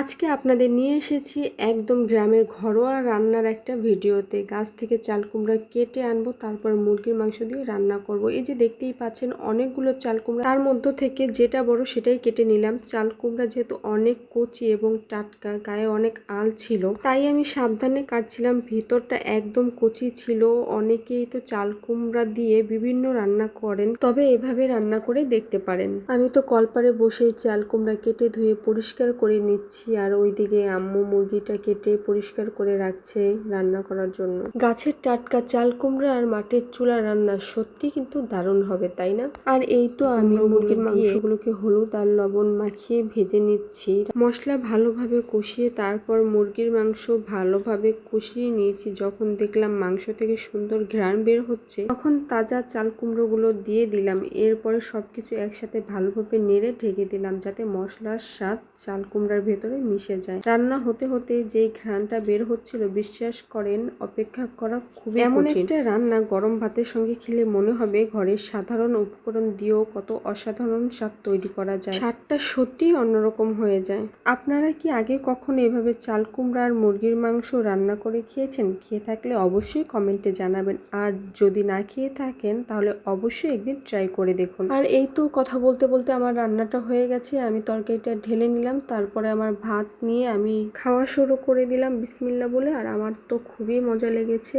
আজকে আপনাদের নিয়ে এসেছি একদম গ্রামের ঘরোয়া রান্নার একটা ভিডিওতে। গাছ থেকে চাল কুমড়া কেটে আনবো, তারপর মুরগির মাংস দিয়ে রান্না করব। এই যে দেখতেই পাচ্ছেন অনেকগুলো চাল কুমড়া, তার মধ্য থেকে যেটা বড় সেটাই কেটে নিলাম। চাল কুমড়া যেহেতু অনেক কচি এবং টাটকা, গায়ে অনেক আল ছিল, তাই আমি সাবধানে কাটছিলাম। ভিতরটা একদম কচি ছিল। অনেকেই তো চাল কুমড়া দিয়ে বিভিন্ন রান্না করেন, তবে এভাবে রান্না করে দেখতে পারেন। আমি তো কলপারে বসে চাল কুমড়া কেটে ধুয়ে পরিষ্কার করে নিচ্ছি, আর ওইদিকে আম্মু মুরগিটা কেটে পরিষ্কার করে রাখছে রান্না করার জন্য। গাছের টাটকা চাল কুমড়া আর মাটির চুলা রান্না সত্যি কিন্তু দারুণ হবে, তাই না? আর এই তো আমি মুরগির মাংসগুলোকে হলুদ আর লবণ মাখিয়ে ভেজে নিচ্ছি। মশলা ভালোভাবে কষিয়ে তারপর মুরগির মাংস ভালোভাবে কষিয়ে নিয়েছি। যখন দেখলাম মাংস থেকে সুন্দর ঘ্রাণ বের হচ্ছে, তখন তাজা চাল কুমড়োগুলো দিয়ে দিলাম। এরপরে সবকিছু একসাথে ভালোভাবে নেড়ে ঢেকে দিলাম, যাতে মশলার স্বাদ চাল কুমড়ার ভেতরে মিশে যায়। রান্না হতে হতে যেই ঘ্রাণটা বের হচ্ছিল, বিশ্বাস করেন অপেক্ষা করা খুবই কঠিন। এমন একটা রান্না গরম ভাতের সঙ্গে খেলে মনে হবে ঘরের সাধারণ উপকরণ দিয়েও কত অসাধারণ স্বাদ তৈরি করা যায়। স্বাদটা সত্যিই অন্যরকম হয়ে যায়। আপনারা কি আগে কখনো এভাবে চাল কুমড়া আর মুরগির মাংস রান্না করে খেয়েছেন? খেয়ে থাকলে অবশ্যই কমেন্টে জানাবেন, আর যদি না খেয়ে থাকেন তাহলে অবশ্যই একদিন ট্রাই করে দেখুন। আর এই তো কথা বলতে বলতে আমার রান্নাটা হয়ে গেছে। আমি তরকারিটা ঢেলে নিলাম, তারপরে আমার ভাত নিয়ে আমি খাওয়া শুরু করে দিলাম বিসমিল্লাহ বলে। আর আমার তো খুবই মজা লেগেছে।